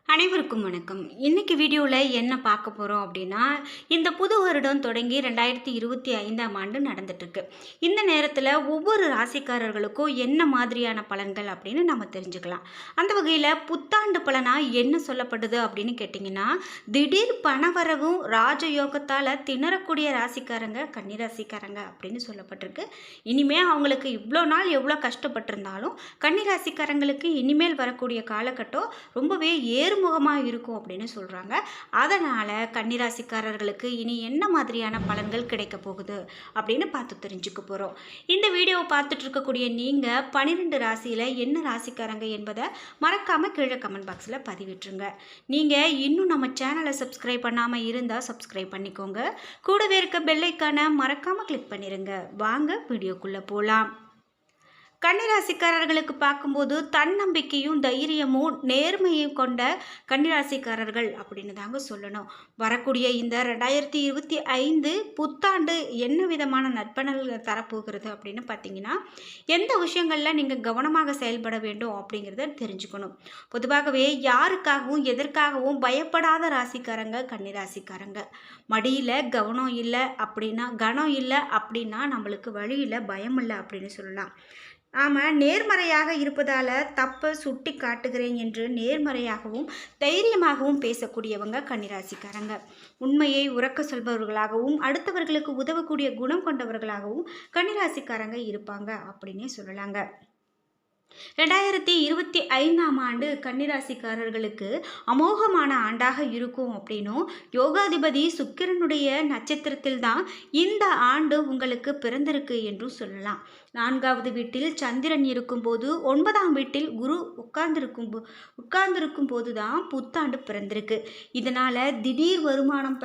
அனைவருக்கும் வணக்கம். இன்னைக்கு வீடியோவில் என்ன பார்க்க போகிறோம் அப்படின்னா, இந்த புது வருடம் தொடங்கி 2025ஆம் ஆண்டு நடந்துட்டுருக்கு. இந்த நேரத்தில் ஒவ்வொரு ராசிக்காரர்களுக்கும் என்ன மாதிரியான பலன்கள் அப்படின்னு நம்ம தெரிஞ்சுக்கலாம். அந்த வகையில் புத்தாண்டு பலனாக என்ன சொல்லப்படுது அப்படின்னு கேட்டிங்கன்னா, திடீர் பணவரவும் ராஜயோகத்தால் திணறக்கூடிய ராசிக்காரங்க கன்னிராசிக்காரங்க அப்படின்னு சொல்லப்பட்டிருக்கு. இனிமேல் அவங்களுக்கு இவ்வளோ நாள் எவ்வளோ கஷ்டப்பட்டிருந்தாலும் கன்னிராசிக்காரங்களுக்கு இனிமேல் வரக்கூடிய காலகட்டம் ரொம்பவே ஏறுமுகமாக இருக்கும் அப்படின்னு சொல்கிறாங்க. அதனால் கன்னிராசிக்காரர்களுக்கு இனி என்ன மாதிரியான பலன்கள் கிடைக்க போகுது அப்படின்னு பார்த்து தெரிஞ்சுக்க போகிறோம். இந்த வீடியோவை பார்த்துட்டு இருக்கக்கூடிய நீங்கள் 12 ராசியில் என்ன ராசிக்காரங்க என்பதை மறக்காமல் கீழே கமெண்ட் பாக்ஸில் பதிவிட்டுருங்க. நீங்கள் இன்னும் நம்ம சேனலை சப்ஸ்கிரைப் பண்ணாமல் இருந்தால் சப்ஸ்கிரைப் பண்ணிக்கோங்க. கூடவே இருக்க பெல் ஐக்கானை மறக்காமல் கிளிக் பண்ணிடுங்க. வாங்க வீடியோக்குள்ளே போகலாம். கன்னிராசிக்காரர்களுக்கு பார்க்கும்போது தன்னம்பிக்கையும் தைரியமும் நேர்மையும் கொண்ட கன்னிராசிக்காரர்கள் அப்படின்னு தாங்க சொல்லணும். வரக்கூடிய இந்த 2025 புத்தாண்டு என்ன விதமான நற்பலன்கள் தரப்போகிறது அப்படின்னு பார்த்தீங்கன்னா, எந்த விஷயங்களில் நீங்கள் கவனமாக செயல்பட வேண்டும் அப்படிங்கிறத தெரிஞ்சுக்கணும். பொதுவாகவே யாருக்காகவும் எதற்காகவும் பயப்படாத ராசிக்காரங்க கன்னிராசிக்காரங்க. மடியில் கனம் இல்லை அப்படின்னா நம்மளுக்கு வழியில் பயம் இல்லை அப்படின்னு சொல்லலாம். நாம் நேர்மறையாக இருப்பதால் தப்பை சுட்டி காட்டுகிறேன் என்று நேர்மறையாகவும் தைரியமாகவும் பேசக்கூடியவங்க கன்னிராசிக்காரங்க. உண்மையை உறக்க சொல்பவர்களாகவும் அடுத்தவர்களுக்கு உதவக்கூடிய குணம் கொண்டவர்களாகவும் கன்னிராசிக்காரங்க இருப்பாங்க அப்படின்னே சொல்லலாங்க. 2025ஆம் ஆண்டு கன்னிராசிக்காரர்களுக்கு அமோகமான ஆண்டாக இருக்கும் அப்படின்னும், யோகாதிபதி சுக்கிரனுடைய நட்சத்திரத்தில் தான் இந்த ஆண்டு உங்களுக்கு பிறந்திருக்கு என்றும் சொல்லலாம். 4வது வீட்டில் சந்திரன் இருக்கும்போது 9ஆம் வீட்டில் குரு உட்கார்ந்திருக்கும் போது தான் புத்தாண்டு பிறந்திருக்கு. இதனால் திடீர் வருமானம்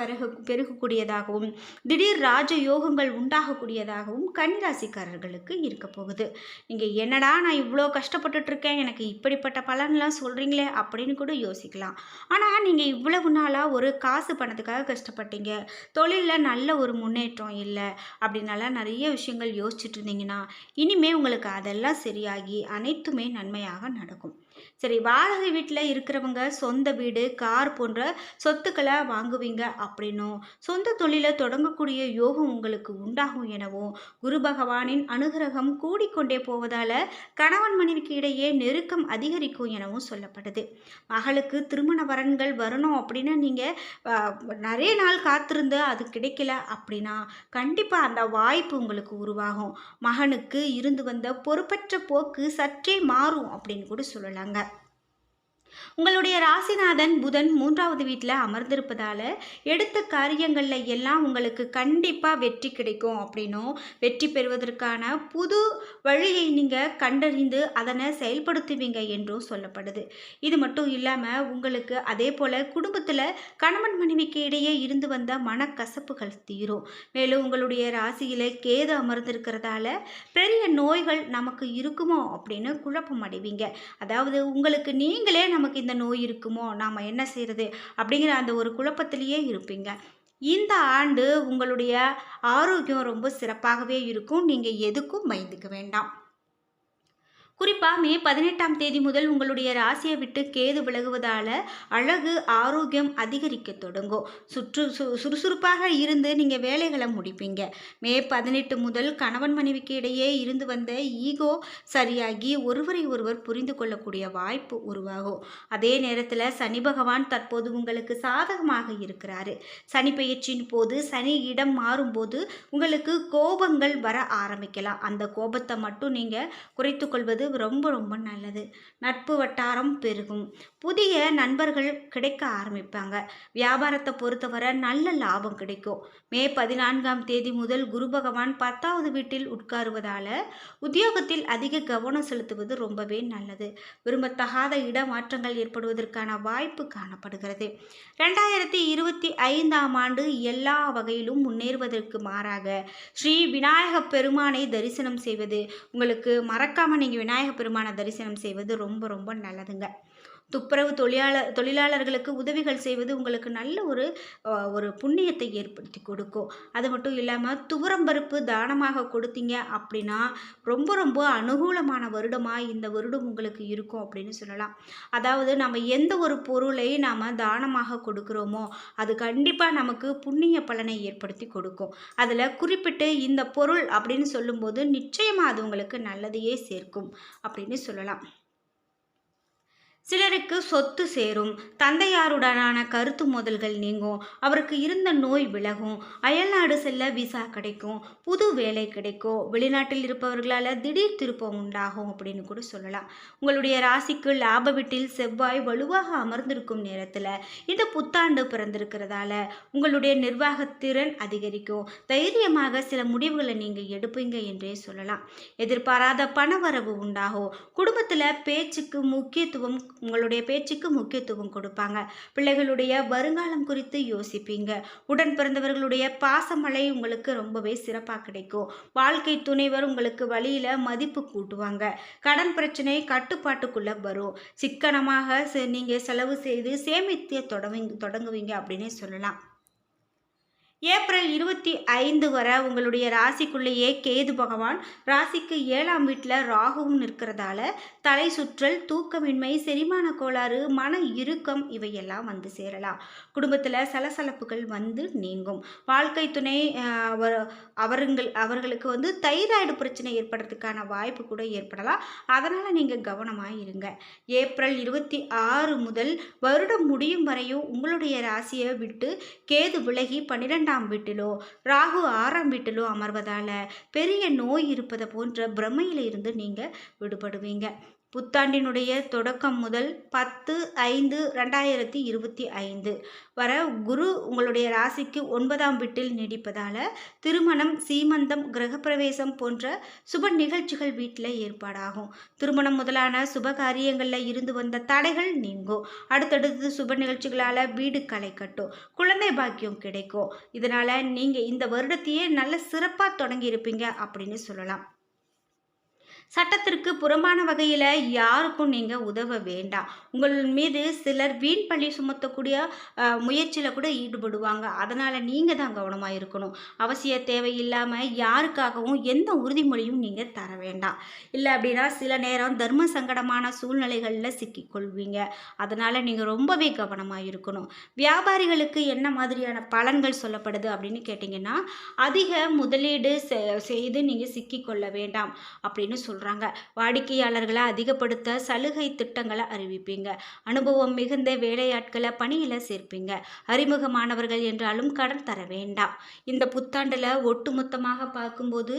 பெருகக்கூடியதாகவும் திடீர் ராஜயோகங்கள் உண்டாகக்கூடியதாகவும் கன்னிராசிக்காரர்களுக்கு இருக்க போகுது. நீங்கள் என்னடா நான் இவ்வளோ கஷ்டப்பட்டுட்டு இருக்கேன், எனக்கு இப்படிப்பட்ட பலன்லாம் சொல்கிறீங்களே அப்படின்னு கூட யோசிக்கலாம். ஆனால் நீங்கள் இவ்வளவு நாளாக ஒரு காசு பணத்துக்காக கஷ்டப்பட்டீங்க, தொழிலில் நல்ல ஒரு முன்னேற்றம் இல்லை அப்படின்னால நிறைய விஷயங்கள் யோசிச்சுட்டு இருந்தீங்கன்னா, இனிமேல் உங்களுக்கு அதெல்லாம் சரியாகி அனைத்துமே நன்மையாக நடக்கும். சரி, வாடகை வீட்டில் இருக்கிறவங்க சொந்த வீடு, கார் போன்ற சொத்துக்களை வாங்குவீங்க அப்படின்னும், சொந்த தொழிலை தொடங்கக்கூடிய யோகம் உங்களுக்கு உண்டாகும் எனவும், குரு பகவானின் அனுகிரகம் கூடிக்கொண்டே போவதால் கணவன் மனைவிக்கு இடையே நெருக்கம் அதிகரிக்கும் எனவும் சொல்லப்படுது. மகளுக்கு திருமண வரன்கள் வரணும் அப்படின்னு நீங்கள் நிறைய நாள் காத்திருந்து அது கிடைக்கல அப்படின்னா கண்டிப்பாக அந்த வாய்ப்பு உங்களுக்கு உருவாகும். மகனுக்கு இருந்து வந்த பொறுப்பற்ற போக்கு சற்றே மாறும் அப்படின்னு கூட சொல்லலாங்க. உங்களுடைய ராசிநாதன் புதன் 3வது வீட்டில் அமர்ந்திருப்பதால் எடுத்த காரியங்களில் எல்லாம் உங்களுக்கு கண்டிப்பாக வெற்றி கிடைக்கும் அப்படின்னும், வெற்றி பெறுவதற்கான புது வழியை நீங்கள் கண்டறிந்து அதனை செயல்படுத்துவீங்க என்றும் சொல்லப்படுது. இது மட்டும் இல்லாமல் உங்களுக்கு அதே போல் குடும்பத்தில் கணவன் மனைவிக்கு இடையே இருந்து வந்த மனக்கசப்புகள் தீரும். மேலும் உங்களுடைய ராசியில் கேது அமர்ந்திருக்கிறதால பெரிய நோய்கள் நமக்கு இருக்குமோ அப்படின்னு குழப்பம் அடைவீங்க. அதாவது உங்களுக்கு நீங்களே நமக்கு இந்த நோய் இருக்குமோ, நாம் என்ன செய்கிறது அப்படிங்கிற அந்த ஒரு குழப்பத்திலேயே இருப்பீங்க. இந்த ஆண்டு உங்களுடைய ஆரோக்கியம் ரொம்ப சிறப்பாகவே இருக்கும். நீங்கள் எதுக்கும் பயந்துக்க வேண்டாம். குறிப்பாக மே 18ஆம் தேதி முதல் உங்களுடைய ராசியை விட்டு கேது விலகுவதால் அழகு ஆரோக்கியம் அதிகரிக்க தொடங்கும். சுறுசுறுப்பாக இருந்து நீங்கள் வேலைகளை முடிப்பீங்க. மே 18 முதல் கணவன் மனைவிக்கு இடையே இருந்து வந்த ஈகோ சரியாகி ஒருவரை ஒருவர் புரிந்து கொள்ளக்கூடிய வாய்ப்பு உருவாகும். அதே நேரத்தில் சனி பகவான் தற்போது உங்களுக்கு சாதகமாக இருக்கிறாரு. சனி பெயர்ச்சியின் போது சனி இடம் மாறும்போது உங்களுக்கு கோபங்கள் வர ஆரம்பிக்கலாம். அந்த கோபத்தை மட்டும் நீங்கள் குறைத்து கொள்வது ரொம்ப ரொம்ப நல்லது. நட்பு வட்டாரம் பெருகும். புதிய நண்பர்கள் கிடைக்க ஆரம்பிப்பாங்க. வியாபாரத்தை பொறுத்தவரை நல்ல லாபம் கிடைக்கும். மே 14ஆம் தேதி முதல் குரு பகவான் 10வது வீட்டில் உட்காருவதால் உத்தியோகத்தில் அதிக கவனம் செலுத்துவது ரொம்பவே நல்லது. விரும்பத்தகாத இடமாற்றங்கள் ஏற்படுவதற்கான வாய்ப்பு காணப்படுகிறது. 2025ஆம் ஆண்டு எல்லா வகையிலும் முன்னேறுவதற்கு மாறாக ஸ்ரீ விநாயக பெருமானை தரிசனம் செய்வது உங்களுக்கு மறக்காமல் நீங்கள் விநாயக பெருமானை தரிசனம் செய்வது ரொம்ப ரொம்ப நல்லதுங்க. துப்புரவு தொழிலாளர்களுக்கு உதவிகள் செய்வது உங்களுக்கு நல்ல ஒரு புண்ணியத்தை ஏற்படுத்தி கொடுக்கும். அது மட்டும் இல்லாமல் துவரம்பருப்பு தானமாக கொடுத்தீங்க அப்படின்னா ரொம்ப ரொம்ப அனுகூலமான வருடமாக இந்த வருடம் உங்களுக்கு இருக்கும் அப்படின்னு சொல்லலாம். அதாவது நம்ம எந்த ஒரு பொருளை நாம் தானமாக கொடுக்குறோமோ அது கண்டிப்பாக நமக்கு புண்ணிய பலனை ஏற்படுத்தி கொடுக்கும். அதில் குறிப்பிட்டு இந்த பொருள் அப்படின்னு சொல்லும்போது நிச்சயமாக அது உங்களுக்கு நல்லதையே சேர்க்கும் அப்படின்னு சொல்லலாம். சிலருக்கு சொத்து சேரும், தந்தையாருடனான கருத்து மோதல்கள் நீங்கும், அவருக்கு இருந்த நோய் விலகும், அயல்நாடு செல்ல விசா கிடைக்கும், புது வேலை கிடைக்கும், வெளிநாட்டில் இருப்பவர்களால் திடீர் திருப்பம் உண்டாகும் அப்படின்னு கூட சொல்லலாம். உங்களுடைய ராசிக்கு லாப வீட்டில் செவ்வாய் வலுவாக அமர்ந்திருக்கும் நேரத்தில் இந்த புத்தாண்டு பிறந்திருக்கிறதால உங்களுடைய நிர்வாகத்திறன் அதிகரிக்கும், தைரியமாக சில முடிவுகளை நீங்கள் எடுப்பீங்க என்றே சொல்லலாம். எதிர்பாராத பணவரவு உண்டாகும், குடும்பத்தில் உங்களுடைய பேச்சுக்கு முக்கியத்துவம் கொடுப்பாங்க, பிள்ளைகளுடைய வருங்காலம் குறித்து யோசிப்பீங்க, உடன் பிறந்தவர்களுடைய பாசமழை உங்களுக்கு ரொம்பவே சிறப்பாக கிடைக்கும், வாழ்க்கை துணைவர் உங்களுக்கு வழியில மதிப்பு கூட்டுவாங்க, கடன் பிரச்சனை கட்டுப்பாட்டுக்குள்ள வரும், சிக்கனமாக நீங்க செலவு செய்து சேமித்து தொடங்குவீங்க அப்படின்னு சொல்லலாம். ஏப்ரல் 25 வரை உங்களுடைய ராசிக்குள்ளேயே கேது பகவான் ராசிக்கு 7ஆம் வீட்டில் ராகுவும் நிற்கிறதால தலை சுற்றல், தூக்கமின்மை, செரிமான கோளாறு, மன இறுக்கம் இவையெல்லாம் வந்து சேரலாம். குடும்பத்தில் சலசலப்புகள் வந்து நீங்கும். வாழ்க்கை துணை அவர்களுக்கு வந்து தைராய்டு பிரச்சனை ஏற்படுறதுக்கான வாய்ப்பு கூட ஏற்படலாம். அதனால் நீங்கள் கவனமாக இருங்க. ஏப்ரல் 26 முதல் வருடம் முடியும் வரையும் உங்களுடைய ராசியை விட்டு கேது விலகி 12ஆம் வீட்டிலோ ராகு 6ஆம் வீட்டிலோ அமர்வதால பெரிய நோய் இருப்பதை போன்ற பிரமையில இருந்து நீங்க விடுபடுவீங்க. புத்தாண்டினுடைய தொடக்கம் முதல் 10/5/2025 வர குரு உங்களுடைய ராசிக்கு 9ஆம் வீட்டில் நீடிப்பதால திருமணம், சீமந்தம், கிரகப்பிரவேசம் போன்ற சுப நிகழ்ச்சிகள் வீட்டில் ஏற்பாடாகும். திருமணம் முதலான சுப காரியங்களில் இருந்து வந்த தடைகள் நீங்கும். அடுத்தடுத்து சுப நிகழ்ச்சிகளால் வீடு களை கட்டும், குழந்தை பாக்கியம் கிடைக்கும். இதனால் நீங்கள் இந்த வருடத்தையே நல்ல சிறப்பாக தொடங்கி இருப்பீங்க அப்படின்னு சொல்லலாம். சட்டத்திற்கு புறம்பான வகையில் யாருக்கும் நீங்கள் உதவ வேண்டாம். உங்கள் மீது சிலர் வீண் பழி சுமத்தக்கூடிய முயற்சியில் கூட ஈடுபடுவாங்க. அதனால் நீங்கள் தான் கவனமாக இருக்கணும். அவசிய தேவையில்லாமல் யாருக்காகவும் எந்த உறுதிமொழியும் நீங்கள் தர வேண்டாம். இல்லை அப்படின்னா சில நேரம் தர்ம சங்கடமான சூழ்நிலைகளில் சிக்கிக்கொள்வீங்க. அதனால் நீங்கள் ரொம்பவே கவனமாக இருக்கணும். வியாபாரிகளுக்கு என்ன மாதிரியான பலன்கள் சொல்லப்படுது அப்படின்னு கேட்டிங்கன்னா, அதிக முதலீடு செய்து நீங்கள் சிக்கிக்கொள்ள வேண்டாம் அப்படின்னு சொல்கிறாங்க. வாடிக்கையாளர்களை அதிகப்படுத்த சலுகை திட்டங்களை அறிவிப்பீங்க. அனுபவம் மிகுந்த வேலையாட்களை பணியில சேர்ப்பீங்க. அறிமுகமானவர்கள் என்றாலும் கடன் தர வேண்டாம். இந்த புத்தாண்டில் ஒட்டுமொத்தமாக பார்க்கும்போது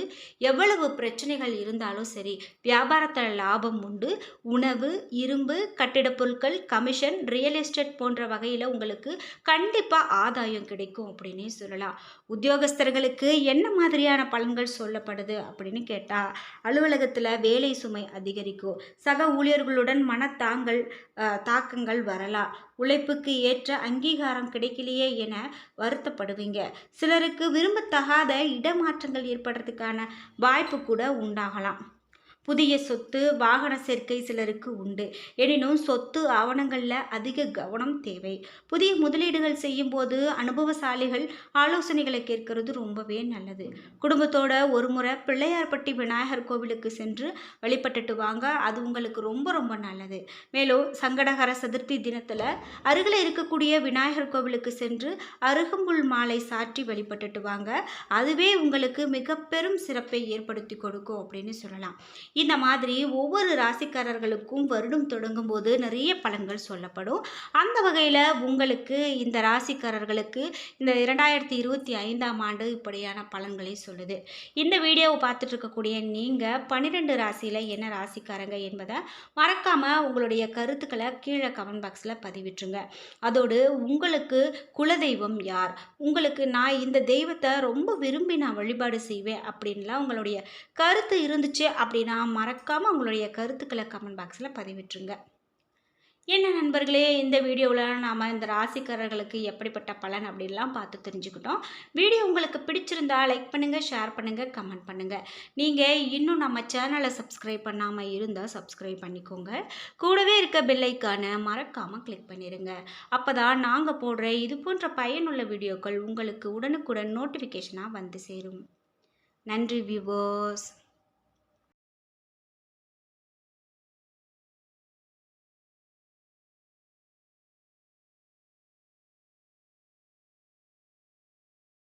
எவ்வளவு பிரச்சனைகள் இருந்தாலும் சரி, வியாபாரத்தில் லாபம் உண்டு. உணவு, இரும்பு, கட்டிடப் பொருட்கள், கமிஷன், ரியல் எஸ்டேட் போன்ற வகையில் உங்களுக்கு கண்டிப்பாக ஆதாயம் கிடைக்கும் அப்படின்னே சொல்லலாம். உத்தியோகஸ்தர்களுக்கு என்ன மாதிரியான பலன்கள் சொல்லப்படுது அப்படின்னு கேட்டால், அலுவலகத்தில் வேலை சுமை அதிகரிக்கும். சக ஊழியர்களுடன் தாக்கங்கள் வரலாம். உழைப்புக்கு ஏற்ற அங்கீகாரம் கிடைக்கலையே என வருத்தப்படுவீங்க. சிலருக்கு விரும்பத்தகாத இடமாற்றங்கள் ஏற்படுறதுக்கான வாய்ப்பு கூட உண்டாகலாம். புதிய சொத்து, வாகன சேர்க்கை சிலருக்கு உண்டு. எனினும் சொத்து ஆவணங்களில் அதிக கவனம் தேவை. புதிய முதலீடுகள் செய்யும் போது அனுபவசாலிகள் ஆலோசனைகளை கேட்கறது ரொம்பவே நல்லது. குடும்பத்தோட ஒரு முறை பிள்ளையார்பட்டி விநாயகர் கோவிலுக்கு சென்று வழிபட்டுட்டு வாங்க. அது உங்களுக்கு ரொம்ப ரொம்ப நல்லது. மேலும் சங்கடகர சதுர்த்தி தினத்தில் அருகில் இருக்கக்கூடிய விநாயகர் கோவிலுக்கு சென்று அருகம்புல் மாலை சாற்றி வழிபட்டுட்டு வாங்க. அதுவே உங்களுக்கு மிக பெரும் சிறப்பை ஏற்படுத்தி கொடுக்கும் அப்படின்னு சொல்லலாம். இந்த மாதிரி ஒவ்வொரு ராசிக்காரர்களுக்கும் வருடம் தொடங்கும் போது நிறைய பலன்கள் சொல்லப்படும். அந்த வகையில் உங்களுக்கு இந்த ராசிக்காரர்களுக்கு இந்த 2025ஆம் ஆண்டு இப்படியான பலன்களை சொல்லுது. இந்த வீடியோவை பார்த்துட்டு இருக்கக்கூடிய நீங்கள் 12 ராசியில் என்ன ராசிக்காரங்க என்பதை மறக்காமல் உங்களுடைய கருத்துக்களை கீழே கமெண்ட் பாக்ஸில் பதிவிட்டுருங்க. அதோடு உங்களுக்கு குலதெய்வம் யார், உங்களுக்கு நான் இந்த தெய்வத்தை ரொம்ப விரும்பி நான் வழிபாடு செய்வேன் அப்படின்லாம் உங்களுடைய கருத்து இருந்துச்சு அப்படின்னா மறக்காமல் உங்களுடைய கருத்துக்களை கமெண்ட் பாக்ஸில் பதிவிட்டுருங்க. என்ன நண்பர்களே, இந்த வீடியோவில் நாம் இந்த ராசிக்காரர்களுக்கு எப்படிப்பட்ட பலன் அப்படின்லாம் பார்த்து தெரிஞ்சுக்கிட்டோம். வீடியோ உங்களுக்கு பிடிச்சிருந்தா லைக் பண்ணுங்கள், ஷேர் பண்ணுங்கள், கமெண்ட் பண்ணுங்கள். நீங்கள் இன்னும் நம்ம சேனலை சப்ஸ்கிரைப் பண்ணாமல் இருந்தால் சப்ஸ்கிரைப் பண்ணிக்கோங்க. கூடவே இருக்க பெல் ஐக்கானை மறக்காமல் கிளிக் பண்ணிடுங்க. அப்போ தான் நாங்கள் போடுற இது போன்ற பயனுள்ள வீடியோக்கள் உங்களுக்கு உடனுக்குடன் நோட்டிஃபிகேஷனாக வந்து சேரும். நன்றி வியூவர்ஸ்.